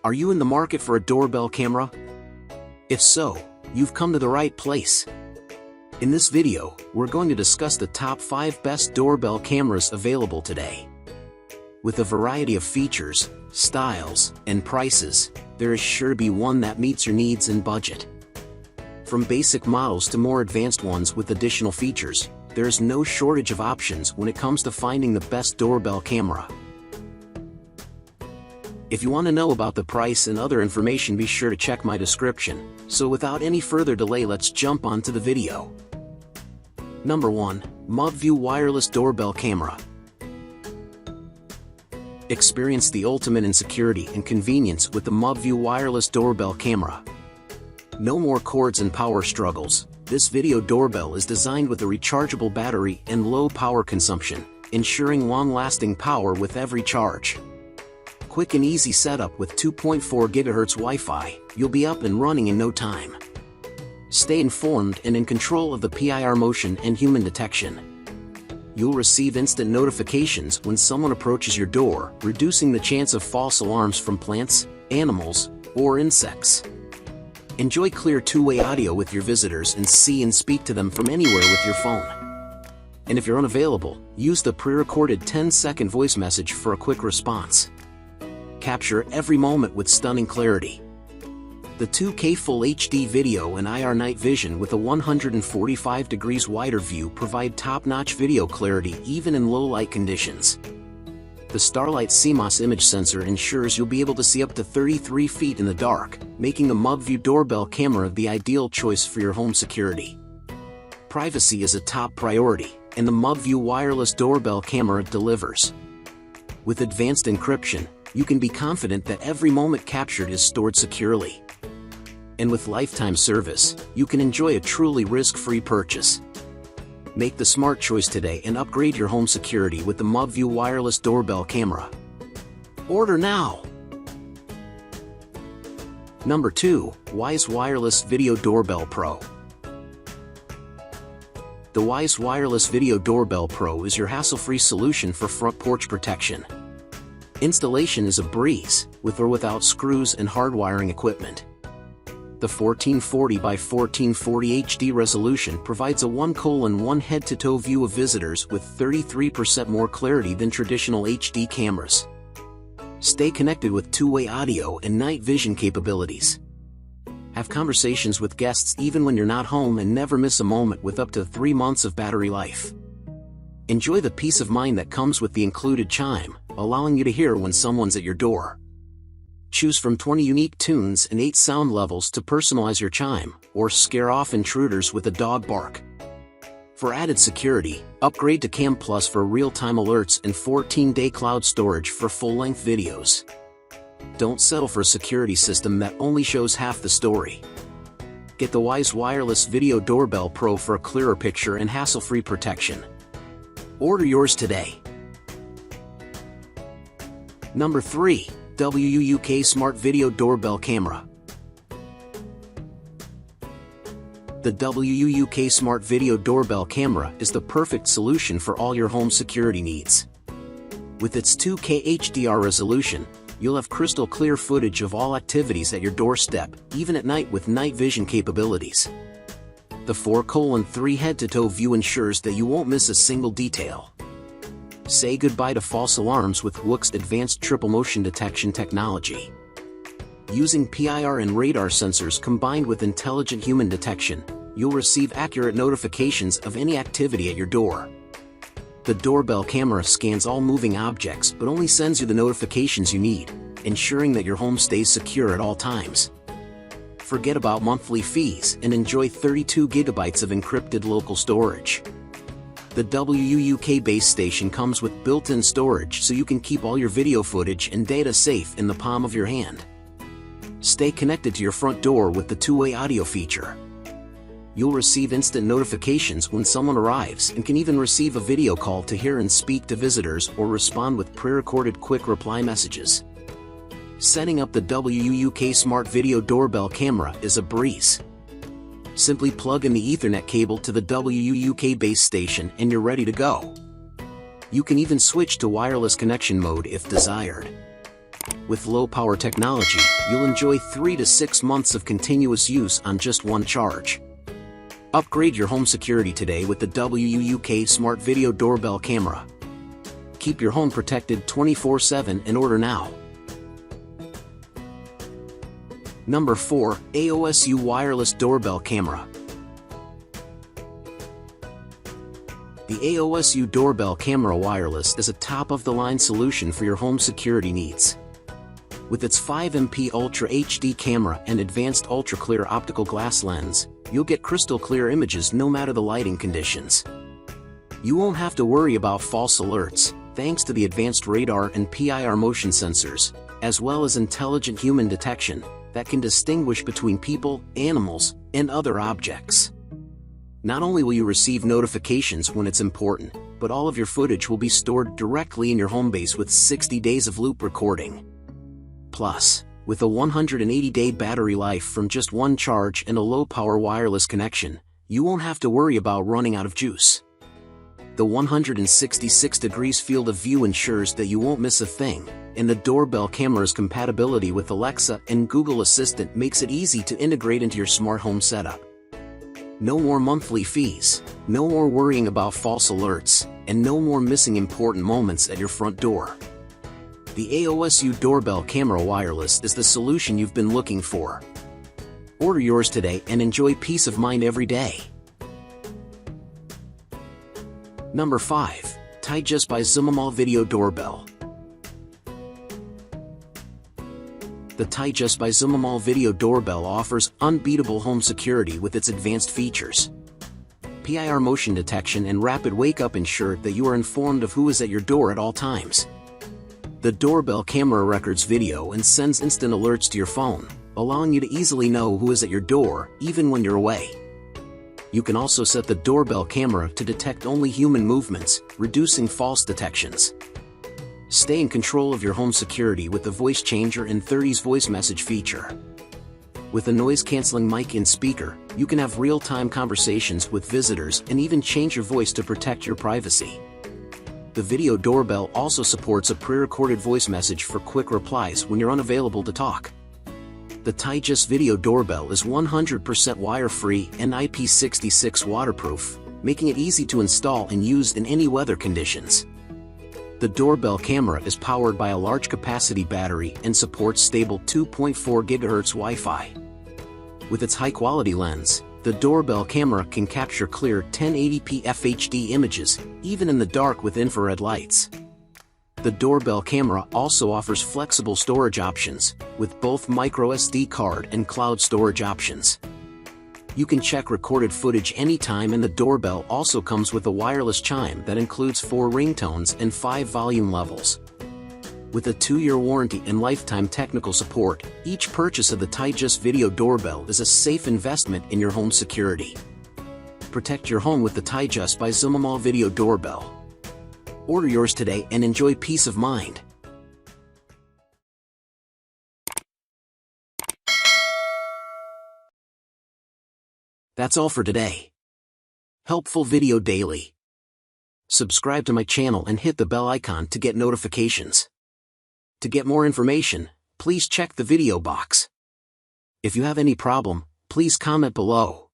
Are you in the market for a doorbell camera? If so, you've come to the right place. In this video, we're going to discuss the top 5 best doorbell cameras available today. With a variety of features, styles, and prices, there is sure to be one that meets your needs and budget. From basic models to more advanced ones with additional features, there is no shortage of options when it comes to finding the best doorbell camera. If you want to know about the price and other information, be sure to check my description. So without any further delay, let's jump onto the video. Number 1. Mobview Wireless Doorbell Camera. Experience the ultimate in security and convenience with the Mobview Wireless Doorbell Camera. No more cords and power struggles. This video doorbell is designed with a rechargeable battery and low power consumption, ensuring long-lasting power with every charge. Quick and easy setup with 2.4 GHz Wi-Fi, you'll be up and running in no time. Stay informed and in control of the PIR motion and human detection. You'll receive instant notifications when someone approaches your door, reducing the chance of false alarms from plants, animals, or insects. Enjoy clear two-way audio with your visitors and see and speak to them from anywhere with your phone. And if you're unavailable, use the pre-recorded 10-second voice message for a quick response. Capture every moment with stunning clarity. The 2K Full HD video and IR night vision with a 145 degrees wider view provide top-notch video clarity even in low-light conditions. The Starlight CMOS image sensor ensures you'll be able to see up to 33 feet in the dark, making the Mobview doorbell camera the ideal choice for your home security. Privacy is a top priority, and the Mobview wireless doorbell camera delivers. With advanced encryption, you can be confident that every moment captured is stored securely. And with lifetime service, you can enjoy a truly risk-free purchase. Make the smart choice today and upgrade your home security with the Mobview wireless doorbell camera. Order now! Number 2. Wyze Wireless Video Doorbell Pro. The Wyze Wireless Video Doorbell Pro is your hassle-free solution for front porch protection. Installation is a breeze, with or without screws and hardwiring equipment. The 1440 by 1440 HD resolution provides a 1:1 head-to-toe view of visitors with 33% more clarity than traditional HD cameras. Stay connected with two-way audio and night vision capabilities. Have conversations with guests even when you're not home and never miss a moment with up to 3 months of battery life. Enjoy the peace of mind that comes with the included chime, allowing you to hear when someone's at your door. Choose from 20 unique tunes and 8 sound levels to personalize your chime, or scare off intruders with a dog bark. For added security, upgrade to Cam Plus for real-time alerts and 14-day cloud storage for full-length videos. Don't settle for a security system that only shows half the story. Get the Wyze Wireless Video Doorbell Pro for a clearer picture and hassle-free protection. Order yours today. Number 3. WUK Smart Video Doorbell Camera. The WUK Smart Video Doorbell Camera is the perfect solution for all your home security needs. With its 2K HDR resolution, you'll have crystal clear footage of all activities at your doorstep, even at night with night vision capabilities. The 4:3 head-to-toe view ensures that you won't miss a single detail. Say goodbye to false alarms with Wook's advanced triple motion detection technology. Using PIR and radar sensors combined with intelligent human detection, you'll receive accurate notifications of any activity at your door. The doorbell camera scans all moving objects but only sends you the notifications you need, ensuring that your home stays secure at all times. Forget about monthly fees and enjoy 32 GB of encrypted local storage. The WUK base station comes with built-in storage so you can keep all your video footage and data safe in the palm of your hand. Stay connected to your front door with the two-way audio feature. You'll receive instant notifications when someone arrives and can even receive a video call to hear and speak to visitors or respond with pre-recorded quick reply messages. Setting up the WUK Smart Video Doorbell Camera is a breeze. Simply plug in the Ethernet cable to the WUK base station and you're ready to go. You can even switch to wireless connection mode if desired. With low-power technology, you'll enjoy 3 to 6 months of continuous use on just one charge. Upgrade your home security today with the Wook Smart Video Doorbell Camera. Keep your home protected 24/7 and order now. Number 4. Aosu Wireless Doorbell Camera. The Aosu Doorbell Camera Wireless is a top-of-the-line solution for your home security needs. With its 5MP Ultra HD camera and advanced ultra-clear optical glass lens, you'll get crystal-clear images no matter the lighting conditions. You won't have to worry about false alerts, thanks to the advanced radar and PIR motion sensors, as well as intelligent human detection that can distinguish between people, animals, and other objects. Not only will you receive notifications when it's important, but all of your footage will be stored directly in your home base with 60 days of loop recording. Plus, with a 180-day battery life from just one charge and a low-power wireless connection, you won't have to worry about running out of juice. The 166 degrees field of view ensures that you won't miss a thing, and the doorbell camera's compatibility with Alexa and Google Assistant makes it easy to integrate into your smart home setup. No more monthly fees, no more worrying about false alerts, and no more missing important moments at your front door. The Aosu Doorbell Camera Wireless is the solution you've been looking for. Order yours today and enjoy peace of mind every day. Number 5. JustByZuma Video Doorbell. The JustByZuma Video Doorbell offers unbeatable home security with its advanced features. PIR motion detection and rapid wake-up ensure that you are informed of who is at your door at all times. The doorbell camera records video and sends instant alerts to your phone, allowing you to easily know who is at your door, even when you're away. You can also set the doorbell camera to detect only human movements, reducing false detections. Stay in control of your home security with the voice changer and 30's voice message feature. With a noise-canceling mic and speaker, you can have real-time conversations with visitors and even change your voice to protect your privacy. The video doorbell also supports a pre-recorded voice message for quick replies when you're unavailable to talk. The Just Video Doorbell is 100% wire-free and IP66 waterproof, making it easy to install and use in any weather conditions. The doorbell camera is powered by a large-capacity battery and supports stable 2.4 GHz Wi-Fi. With its high-quality lens, the doorbell camera can capture clear 1080p FHD images, even in the dark with infrared lights. The doorbell camera also offers flexible storage options, with both microSD card and cloud storage options. You can check recorded footage anytime, and the doorbell also comes with a wireless chime that includes 4 ringtones and 5 volume levels. With a 2-year warranty and lifetime technical support, each purchase of the Just Video Doorbell is a safe investment in your home security. Protect your home with the JustByZuma Video Doorbell. Order yours today and enjoy peace of mind. That's all for today. Helpful video daily. Subscribe to my channel and hit the bell icon to get notifications. To get more information, please check the video box. If you have any problem, please comment below.